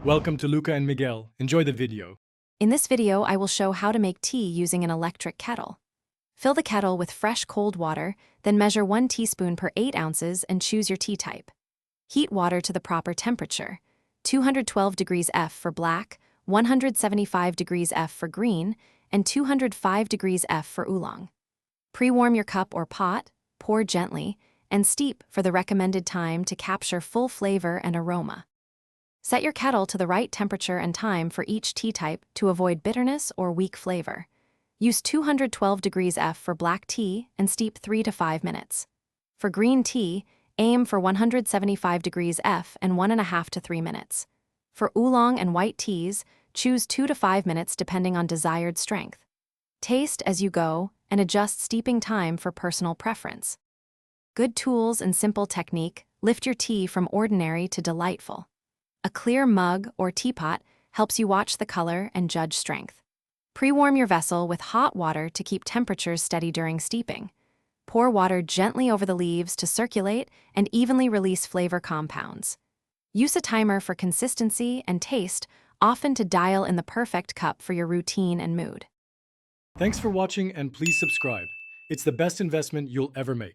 Welcome to Luca and Miguel. Enjoy the video. In this video, I will show how to make tea using an electric kettle. Fill the kettle with fresh cold water, then measure 1 teaspoon per 8 ounces and choose your tea type. Heat water to the proper temperature, 212 degrees F for black, 175 degrees F for green, and 205 degrees F for oolong. Pre-warm your cup or pot, pour gently, and steep for the recommended time to capture full flavor and aroma. Set your kettle to the right temperature and time for each tea type to avoid bitterness or weak flavor. Use 212 degrees F for black tea and steep 3 to 5 minutes. For green tea, aim for 175 degrees F and 1.5 to 3 minutes. For oolong and white teas, choose 2 to 5 minutes depending on desired strength. Taste as you go and adjust steeping time for personal preference. Good tools and simple technique lift your tea from ordinary to delightful. A clear mug or teapot helps you watch the color and judge strength. Pre-warm your vessel with hot water to keep temperatures steady during steeping. Pour water gently over the leaves to circulate and evenly release flavor compounds. Use a timer for consistency and taste, often to dial in the perfect cup for your routine and mood. Thanks for watching and please subscribe. It's the best investment you'll ever make.